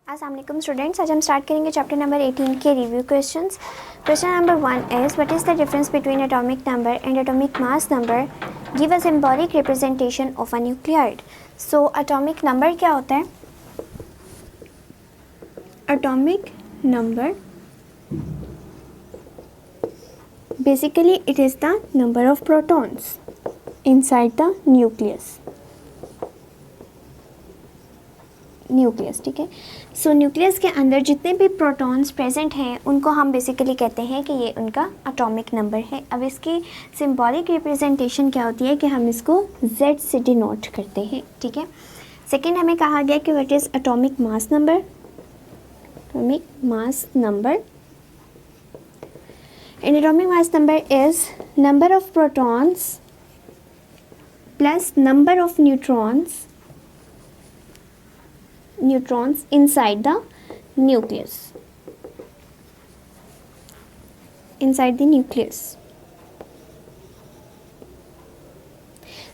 अस्सलाम वालेकुम स्टूडेंट्स, आज हम स्टार्ट करेंगे चैप्टर नंबर 18 के review questions. Question number 1 is what is the difference between atomic number and atomic mass number, give a symbolic representation of a nucleoid. So atomic number क्या होता है? Atomic number basically it is the number of protons inside the nucleus, ठीक है। सो nucleus के अंदर जितने भी protons present हैं उनको हम बेसिकली कहते हैं कि ये उनका एटॉमिक नंबर है। अब इसकी सिंबॉलिक रिप्रेजेंटेशन क्या होती है कि हम इसको Z से डिनोट करते हैं, ठीक है। सेकंड हमें कहा गया कि what is atomic mass number. Atomic mass number and atomic mass number is number of protons plus number of neutrons inside the nucleus.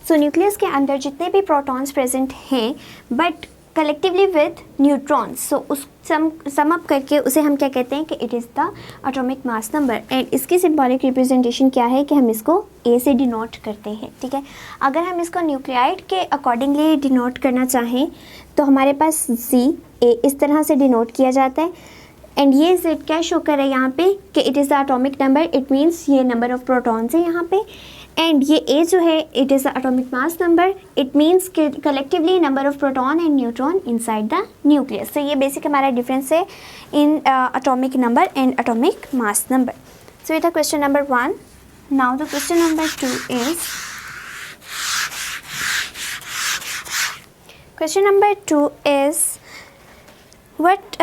So nucleus के अंदर जितने भी प्रोटॉन्स प्रेजेंट हैं बट कलेक्टिवली विद न्यूट्रॉन्स, सो उस sum up करके उसे हम क्या कहते हैं कि it is the atomic mass number. And इसकी सिंबॉलिक रिप्रेजेंटेशन क्या है कि हम इसको ए से डिनोट करते हैं, ठीक है। अगर हम इसको न्यूक्लियोइड के अकॉर्डिंगली डिनोट करना चाहें तो हमारे पास Z A इस तरह से डिनोट किया जाता है। एंड ये Z क्या शो कर रहा है यहाँ पे कि it is the atomic number, it means ये नंबर ऑफ प्रोटॉन्स है यहाँ पे। एंड ये A जो है it is the atomic mass number, it means collectively number of proton and neutron inside the nucleus. तो ये बेसिक हमारा डिफरेंस है in atomic number and atomic mass number. So ये था question number 1। Now the question number 2 is question number 2 is what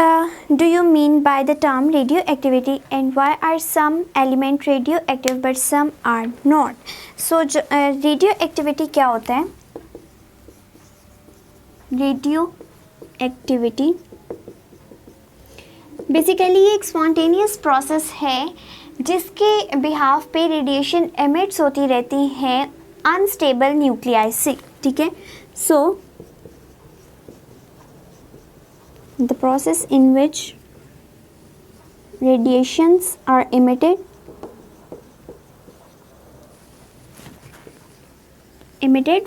do you mean by the term radioactivity and why are some element radioactive but some are not? So radioactivity क्या होता है? radioactivity basically ये एक spontaneous process है जिसके behalf पे radiation emits होती रहती हैं अनस्टेबल न्यूक्लियाई से, ठीक है। सो the process in which radiations are emitted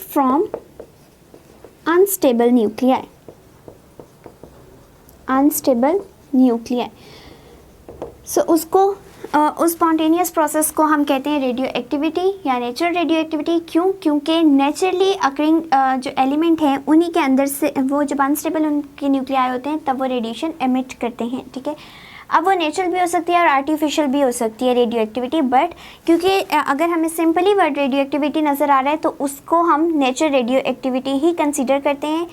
from unstable nuclei, so उसको उस स्पॉन्टेनियस प्रोसेस को हम कहते हैं रेडियो एक्टिविटी या नेचुरल रेडियो एक्टिविटी। क्यों? क्योंकि नेचुरली अकरिंग जो एलिमेंट हैं उन्हीं के अंदर से वो जब अनस्टेबल उनके न्यूक्लियाई होते हैं तब वो रेडिएशन एमिट करते हैं, ठीक है। अब वो नेचुरल भी हो सकती है और आर्टिफिशियल भी हो सकती है रेडियो एक्टिविटी, बट क्योंकि अगर हमें सिंपली वर्ड रेडियो एक्टिविटी नज़र आ रहा है तो उसको हम नेचुरल रेडियो एक्टिविटी ही कंसिडर करते हैं।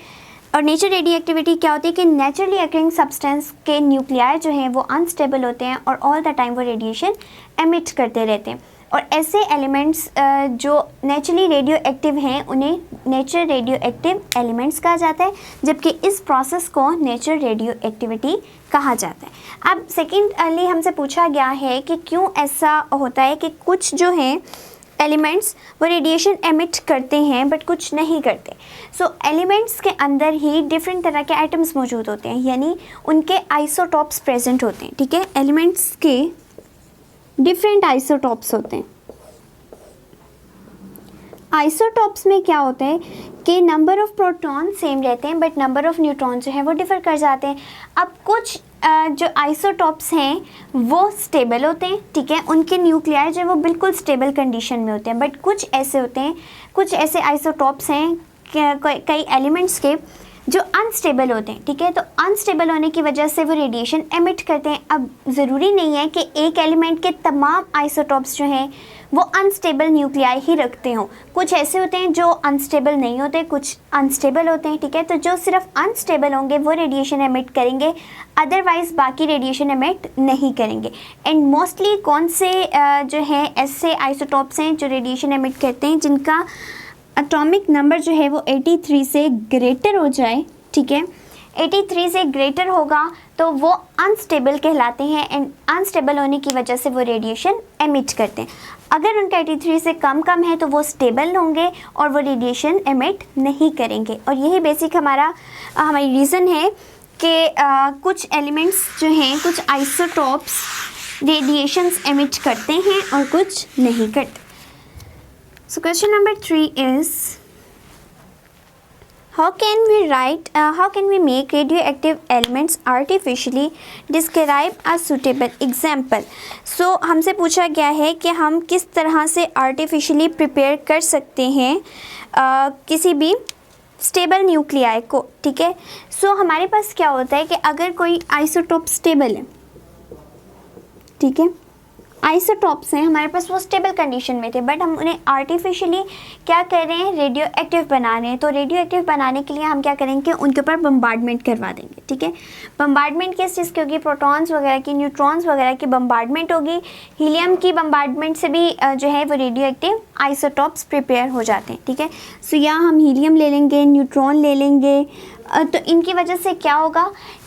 और नेचुरल रेडियो एक्टिविटी क्या होती है कि नेचुरली अकरिंग सब्सटेंस के न्यूक्लियाई जो हैं वो अनस्टेबल होते हैं और ऑल द टाइम वो रेडिएशन एमिट करते रहते हैं। और ऐसे एलिमेंट्स जो नेचुरली रेडियो एक्टिव हैं उन्हें नेचुरल रेडियो एक्टिव एलिमेंट्स कहा जाता है, जबकि इस प्रोसेस को नेचुरल रेडियो एक्टिविटी कहा जाता है। अब सेकेंडली हमसे पूछा गया है कि क्यों ऐसा होता है कि कुछ जो हैं एलिमेंट्स वो रेडिएशन एमिट करते हैं बट कुछ नहीं करते। सो एलिमेंट्स के अंदर ही डिफरेंट तरह के आइटम्स मौजूद होते हैं, यानी उनके आइसोटॉप्स प्रेजेंट होते हैं, ठीक है। एलिमेंट्स के डिफरेंट आइसोटॉप्स होते हैं। आइसोटॉप्स में क्या होता है कि नंबर ऑफ प्रोटॉन सेम रहते हैं बट नंबर ऑफ न्यूट्रॉन जो है वो डिफ़र कर जाते हैं। अब कुछ जो आइसोटॉप्स हैं वो स्टेबल होते हैं, ठीक है, उनके न्यूक्लियाई जो है वो बिल्कुल स्टेबल कंडीशन में होते हैं। बट कुछ ऐसे आइसोटॉप्स हैं कई एलिमेंट्स के जो अनस्टेबल होते हैं, ठीक है। तो अनस्टेबल होने की वजह से वो रेडिएशन एमिट करते हैं। अब ज़रूरी नहीं है कि एक एलिमेंट के तमाम आइसोटॉप्स जो हैं वो अनस्टेबल न्यूक्लियाई ही रखते हों। कुछ ऐसे होते हैं जो अनस्टेबल नहीं होते, कुछ अनस्टेबल होते हैं, ठीक है। तो जो सिर्फ अनस्टेबल होंगे वो रेडिएशन एमिट करेंगे, अदरवाइज़ बाकी रेडिएशन एमिट नहीं करेंगे। एंड मोस्टली कौन से जो हैं ऐसे आइसोटॉप्स हैं जो रेडिएशन एमिट करते हैं जिनका एटॉमिक नंबर जो है वो 83 से ग्रेटर हो जाए, ठीक है। 83 से ग्रेटर होगा तो वो अनस्टेबल कहलाते हैं एंड अनस्टेबल होने की वजह से वो रेडिएशन एमिट करते हैं। अगर उनका 83 से कम है तो वो स्टेबल होंगे और वो रेडिएशन एमिट नहीं करेंगे। और यही बेसिक हमारी रीज़न है कि कुछ एलिमेंट्स जो हैं, कुछ आइसोटॉप्स रेडिएशंस एमिट करते हैं और कुछ नहीं करते. So question number 3 is how can we make radioactive elements artificially? Describe a suitable example. So हमसे पूछा गया है कि हम किस तरह से artificially prepare कर सकते हैं किसी भी स्टेबल न्यूक्लियाई को. ठीक है, सो हमारे पास क्या होता है कि अगर कोई आइसोटोप स्टेबल है, ठीक है, आइसोटॉप्स हैं हमारे पास, वो स्टेबल कंडीशन में थे, बट हम उन्हें आर्टिफिशियली क्या कर रहे हैं, रेडियो एक्टिव बना रहे हैं. तो रेडियो एक्टिव बनाने के लिए हम क्या करेंगे, उनके ऊपर बम्बार्डमेंट करवा देंगे. ठीक है, बम्बार्डमेंट किस चीज़ की होगी, प्रोटॉन्स वगैरह की, न्यूट्रॉन्स वगैरह की बम्बार्डमेंट होगी. हीलियम की बम्बार्डमेंट से भी जो है वो रेडियो एक्टिव आइसोटॉप्स प्रिपेयर हो जाते हैं. ठीक है, सो यहाँ हम हीलियम ले लेंगे, न्यूट्रॉन ले लेंगे. तो इनकी वजह से क्या होगा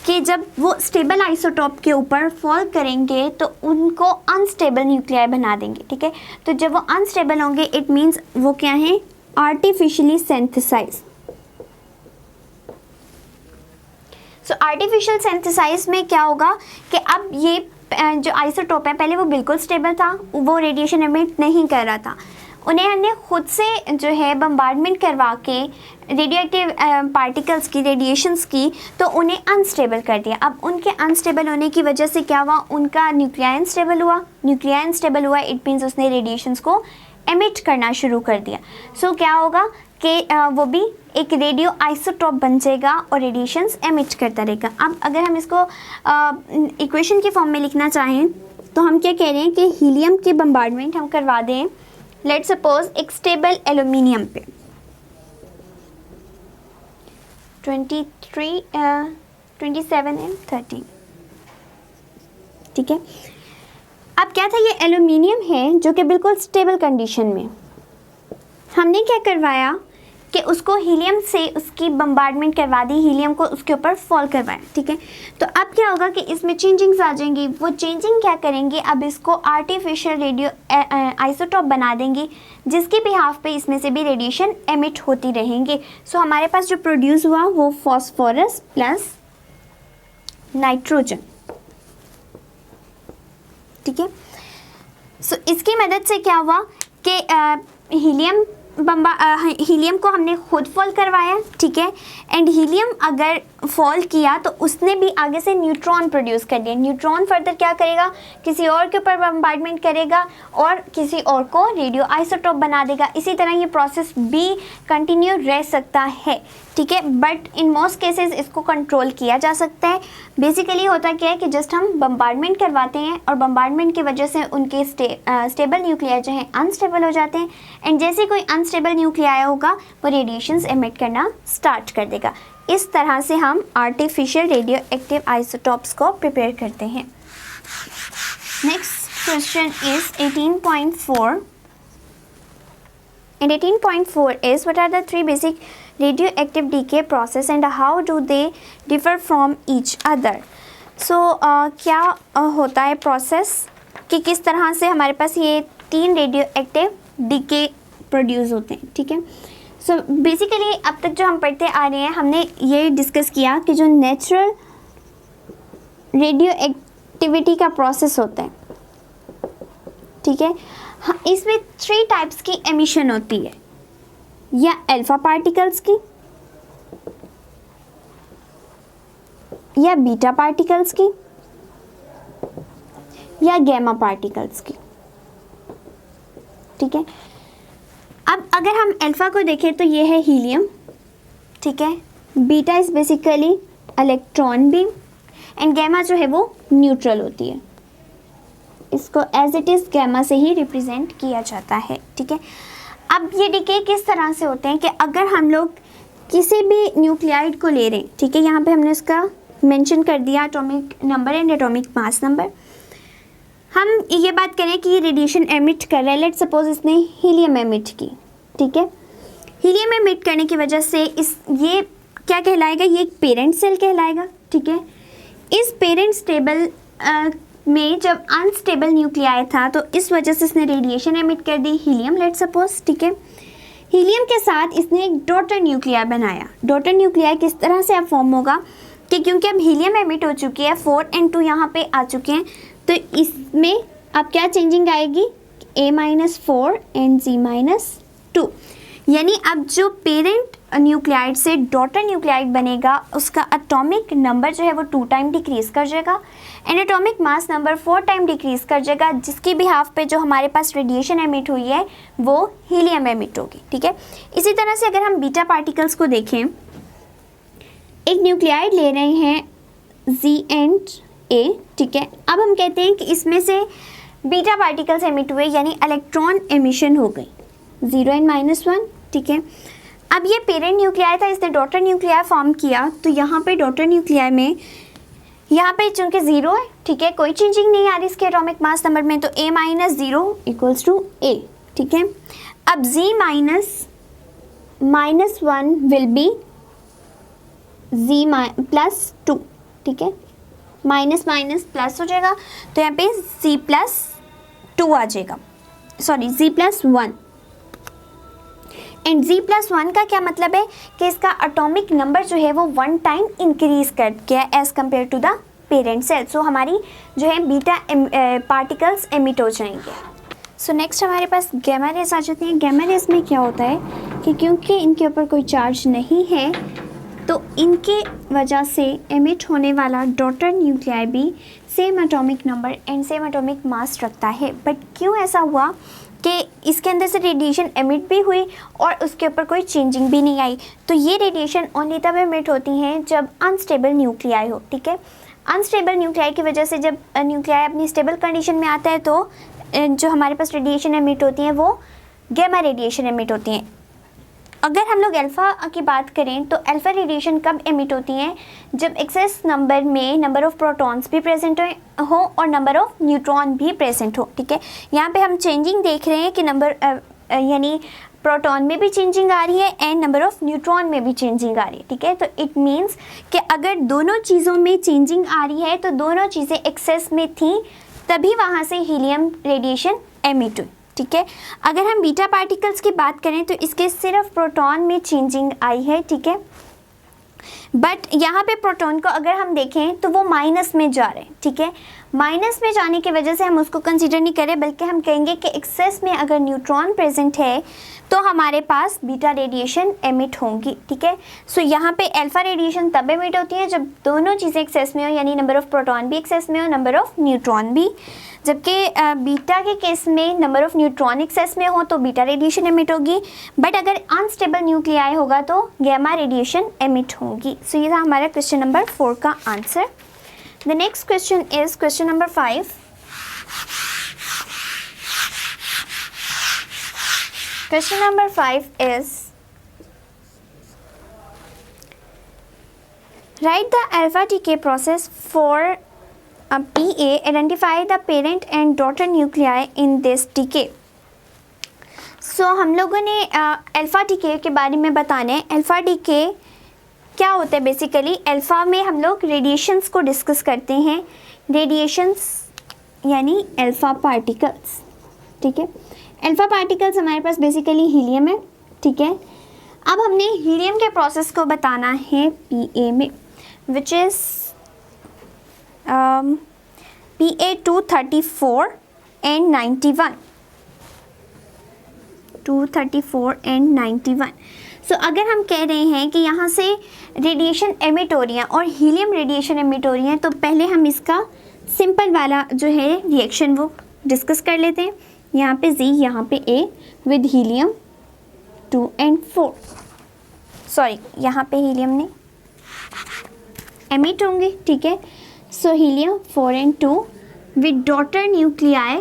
कि जब वो स्टेबल आइसोटॉप के ऊपर फॉल करेंगे तो उनको अनस्टेबल न्यूक्लियाई बना देंगे. ठीक है, तो जब वो अनस्टेबल होंगे इट मीन्स वो क्या है, आर्टिफिशियली सिंथेसाइज. सो आर्टिफिशियल सिंथेसाइज में क्या होगा कि अब ये जो आइसोटॉप है पहले वो बिल्कुल स्टेबल था, वो रेडिएशन एमिट नहीं कर रहा था, उन्हें हमने खुद से जो है बम्बार्डमेंट करवा के रेडियो एक्टिव पार्टिकल्स की, रेडिएशंस की, तो उन्हें अनस्टेबल कर दिया. अब उनके अनस्टेबल होने की वजह से क्या हुआ, उनका न्यूक्लियाई अनस्टेबल हुआ. न्यूक्लियाई अनस्टेबल हुआ इट मीन्स उसने रेडिएशंस को एमिट करना शुरू कर दिया. सो क्या होगा कि वो भी एक रेडियो आइसोटॉप बन जाएगा और रेडिएशंस एमिट करता रहेगा. अब अगर हम इसको इक्वेशन के फॉर्म में लिखना चाहें तो हम क्या कह रहे हैं कि हीलियम की बम्बार्डमेंट हम करवा दें, लेट्स सपोज एक स्टेबल एल्यूमिनियम पे 23, 27 एंड 13. ठीक है, अब क्या था, ये एल्यूमिनियम है जो कि बिल्कुल स्टेबल कंडीशन में, हमने क्या करवाया कि उसको हीलियम से उसकी बम्बार्डमेंट करवा दी, हीलियम को उसके ऊपर फॉल करवाया. ठीक है, तो अब क्या होगा कि इसमें चेंजिंग्स आ जाएंगी. वो चेंजिंग क्या करेंगे, अब इसको आर्टिफिशियल रेडियो आइसोटॉप बना देंगी जिसके बिहाफ पे इसमें से भी रेडिएशन एमिट होती रहेंगे. सो हमारे पास जो प्रोड्यूस हुआ वो फॉस्फोरस प्लस नाइट्रोजन. ठीक है, सो इसकी मदद से क्या हुआ कि हीलियम को हमने खुद फॉल करवाया. ठीक है, एंड हीलियम अगर फॉल किया तो उसने भी आगे से न्यूट्रॉन प्रोड्यूस कर दिया. न्यूट्रॉन फर्दर क्या करेगा, किसी और के ऊपर बम्बार्डमेंट करेगा और किसी और को रेडियो आइसोटॉप बना देगा. इसी तरह ये प्रोसेस भी कंटिन्यू रह सकता है. ठीक है, बट इन मोस्ट केसेस इसको कंट्रोल किया जा सकता है. बेसिकली होता क्या है कि जस्ट हम बम्बार्डमेंट करवाते हैं और बम्बार्डमेंट की वजह से उनके स्टेबल न्यूक्लियाई जो हैं अनस्टेबल हो जाते हैं, एंड जैसे कोई अनस्टेबल न्यूक्लियाई होगा वो रेडिएशंस एमिट करना स्टार्ट कर देगा. इस तरह से हम आर्टिफिशियल रेडियो एक्टिव आइसोटॉप्स को प्रिपेयर करते हैं. Next question is 18.4 and 18.4 is what are the three basic radioactive decay process and how do they differ from each other. So क्या होता है प्रोसेस कि किस तरह से हमारे पास ये 3 रेडियो एक्टिव डीके प्रोड्यूस होते हैं. ठीक है, सो बेसिकली अब तक जो हम पढ़ते आ रहे हैं हमने ये डिस्कस किया कि जो नेचुरल रेडियो एक्टिविटी का प्रोसेस होता है, ठीक है, इसमें 3 टाइप्स की एमिशन होती है, या अल्फा पार्टिकल्स की, या बीटा पार्टिकल्स की, या गैमा पार्टिकल्स की. ठीक है, अब अगर हम अल्फा को देखें तो ये है हीलियम. ठीक है, beta is basically electron beam and gamma जो है वो न्यूट्रल होती है. इसको एज इट इज़ गैमा से ही रिप्रेजेंट किया जाता है. ठीक है, अब ये डीके किस तरह से होते हैं कि अगर हम लोग किसी भी न्यूक्लियाइड को ले रहे हैं, ठीक है, यहाँ पे हमने उसका मेंशन कर दिया atomic number and atomic mass number. हम ये बात करें कि ये रेडिएशन एमिट कर रहा है, लेट्स सपोज इसने हीलियम एमिट की. ठीक है, हीलियम एमिट करने की वजह से ये क्या कहलाएगा, ये एक पेरेंट सेल कहलाएगा. ठीक है, इस पेरेंट स्टेबल में जब अनस्टेबल न्यूक्लियाई था तो इस वजह से इसने रेडिएशन एमिट कर दी, हीलियम लेट्स सपोज. ठीक है, हीलियम के साथ इसने एक डॉटर न्यूक्लियाई बनाया. डॉटर न्यूक्लियाई किस तरह से अब फॉर्म होगा कि क्योंकि अब हीलियम एमिट हो चुकी है, 4 and 2 यहाँ पे आ चुके हैं, तो इसमें अब क्या चेंजिंग आएगी, A-4 and Z-2, यानी अब जो पेरेंट न्यूक्लियाइड से डॉटर न्यूक्लियाइड बनेगा उसका एटॉमिक नंबर जो है वो 2 टाइम डिक्रीज कर जाएगा and atomic mass number 4 time decrease कर जाएगा, जिसकी बिहाफ पे जो हमारे पास रेडिएशन एमिट हुई है वो हीलियम एमिट होगी, ठीक है। इसी तरह से अगर हम बीटा पार्टिकल्स को देखें, एक न्यूक्लियाइड ले रहे हैं Z and A, ठीक है। अब हम कहते हैं कि इसमें से बीटा पार्टिकल्स एमिट हुए, यानी इलेक्ट्रॉन एमिशन हो गई 0 and -1, ठीक है। अब ये पेरेंट न्यूक्लियाई था, इसने डॉटर न्यूक्लियाई फॉर्म किया, तो यहाँ पे डॉटर न्यूक्लियाई में यहाँ पे चूँकि 0 है, ठीक है, कोई चेंजिंग नहीं आ रही इसके एटॉमिक मास नंबर में, तो A-0 इक्वल्स टू A, ठीक है। अब Z-1 विल बी Z+2, ठीक है, माइनस माइनस प्लस हो जाएगा, तो यहाँ पे Z+2 आ जाएगा, सॉरी Z+1, एंड Z+1 का क्या मतलब है कि इसका एटॉमिक नंबर जो है वो 1 टाइम इंक्रीज कर गया as compare to the parent cell, so हमारी जो है बीटा पार्टिकल्स एमिट हो जाएंगे। सो नेक्स्ट हमारे पास गैमा रेज आ जाती हैं। गैमा रेज में क्या होता है कि क्योंकि इनके ऊपर कोई चार्ज नहीं है तो इनके वजह से एमिट होने वाला डॉटर न्यूक्लियाई भी same atomic number and same atomic mass रखता है, बट क्यों ऐसा हुआ कि इसके अंदर से रेडिएशन एमिट भी हुई और उसके ऊपर कोई चेंजिंग भी नहीं आई। तो ये रेडिएशन ओनली तब एमिट होती हैं जब अनस्टेबल न्यूक्लियाई हो, ठीक है। अनस्टेबल न्यूक्लियाई की वजह से जब न्यूक्लियाई अपनी स्टेबल कंडीशन में आता है तो जो हमारे पास रेडिएशन एमिट होती हैं वो गैमा रेडिएशन एमिट होती हैं। अगर हम लोग अल्फ़ा की बात करें तो अल्फ़ा रेडिएशन कब एमिट होती हैं, जब एक्सेस नंबर में नंबर ऑफ़ प्रोटॉन्स भी प्रेजेंट हो और नंबर ऑफ़ न्यूट्रॉन भी प्रेजेंट हो, ठीक है। यहाँ पे हम चेंजिंग देख रहे हैं कि नंबर यानी प्रोटॉन में भी चेंजिंग आ रही है एंड नंबर ऑफ़ न्यूट्रॉन में भी चेंजिंग आ रही है, ठीक है। तो इट मीन्स कि अगर दोनों चीज़ों में चेंजिंग आ रही है तो दोनों चीज़ें एक्सेस में थी, तभी वहाँ से हीलियम रेडिएशन एमिट हुई, ठीक है। अगर हम बीटा पार्टिकल्स की बात करें तो इसके सिर्फ प्रोटॉन में चेंजिंग आई है, ठीक है, बट यहाँ पे प्रोटॉन को अगर हम देखें तो वो माइनस में जा रहे हैं, ठीक है। माइनस में जाने की वजह से हम उसको कंसीडर नहीं करें, बल्कि हम कहेंगे कि एक्सेस में अगर न्यूट्रॉन प्रेजेंट है तो हमारे पास बीटा रेडिएशन एमिट होंगी, ठीक है। सो यहाँ पे अल्फ़ा रेडिएशन तब एमिट होती है जब दोनों चीज़ें एक्सेस में हो, यानी नंबर ऑफ़ प्रोटॉन भी एक्सेस में हो, नंबर ऑफ़ न्यूट्रॉन भी। जबकि बीटा के केस में नंबर ऑफ़ न्यूट्रॉन एक्सेस में हो तो बीटा रेडिएशन एमिट होगी, बट अगर अनस्टेबल न्यूक्लियाई होगा तो गैमा रेडिएशन एमिट होगी। सो ये था हमारा क्वेश्चन नंबर 4 का answer. The next question is question number 5। Question number 5 is, write the alpha decay process for PA. Identify the parent and daughter nuclei in this decay. So हम लोगों ने alpha DK के बारे में बताना है। Alpha DK क्या होता है बेसिकली? अल्फ़ा में हम लोग रेडिएशंस को डिस्कस करते हैं। रेडिएशंस यानी अल्फ़ा पार्टिकल्स, ठीक है। अल्फ़ा पार्टिकल्स हमारे पास बेसिकली हीलियम है, ठीक है। अब हमने हीलियम के प्रोसेस को बताना है PA में, which is PA234 and 91, 234 and 91। सो अगर हम कह रहे हैं कि यहाँ से रेडिएशन एमिट हो रही है और हीलियम रेडिएशन एमिट हो रही है, तो पहले हम इसका सिंपल वाला जो है रिएक्शन वो डिस्कस कर लेते हैं। यहाँ पे Z, यहाँ पे A with helium 2 and 4, sorry यहाँ पे हीलियम नहीं एमिट होंगे, ठीक है। So helium 4 and 2 with daughter nuclei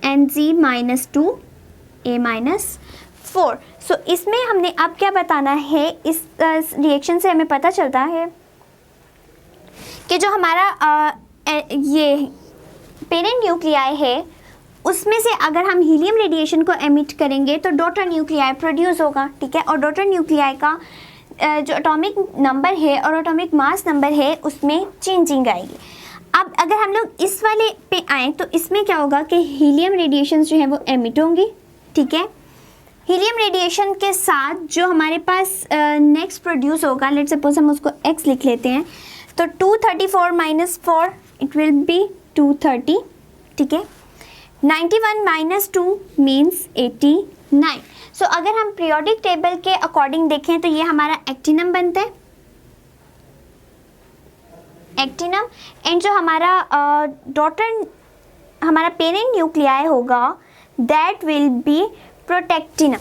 and Z-2 A-4। So इसमें हमने अब क्या बताना है, इस रिएक्शन से हमें पता चलता है कि जो हमारा ये पेरेंट न्यूक्लियाई है उसमें से अगर हम हीलियम रेडिएशन को एमिट करेंगे तो डॉटर न्यूक्लियाई प्रोड्यूस होगा, ठीक है। और डॉटर न्यूक्लियाई का जो एटॉमिक नंबर है और एटॉमिक मास नंबर है उसमें चेंजिंग आएगी। अब अगर हम लोग इस वाले पे आएँ तो इसमें क्या होगा कि हीलियम रेडिएशन जो है वो एमिट होंगी, ठीक है। हीलियम रेडिएशन के साथ जो हमारे पास नेक्स्ट प्रोड्यूस होगा, लेट्स सपोज हम उसको x लिख लेते हैं, तो 234 माइनस 4 इट विल बी 230, ठीक है। 91 माइनस 2 मीन्स 89। सो अगर हम पीरियोडिक टेबल के अकॉर्डिंग देखें तो ये हमारा एक्टिनम बनता है, एक्टिनम, एंड जो हमारा डॉटर हमारा पेरेंट न्यूक्लियाई होगा that will be protactinium.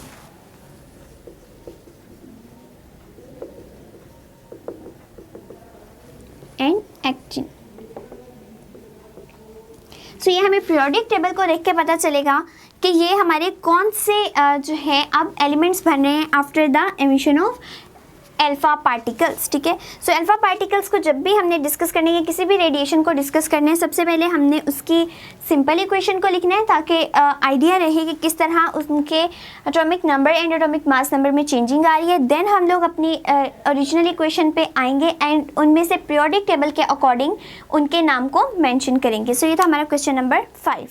And actinium. So ये हमें पीरियोडिक टेबल को देख के पता चलेगा कि ये हमारे कौन से जो है अब एलिमेंट्स बन रहे हैं after the emission of alpha particles, ठीक है। सो अल्फा पार्टिकल्स को जब भी हमने डिस्कस करने है, किसी भी रेडिएशन को डिस्कस करने है, सबसे पहले हमने उसकी सिंपल इक्वेशन को लिखना है ताकि आइडिया रहे कि किस तरह उनके atomic number and atomic mass number में चेंजिंग आ रही है। देन हम लोग अपनी ओरिजिनल इक्वेशन पे आएंगे एंड उनमें से पीरियोडिक टेबल के अकॉर्डिंग उनके नाम को मेंशन करेंगे। सो ये था हमारा क्वेश्चन नंबर 5।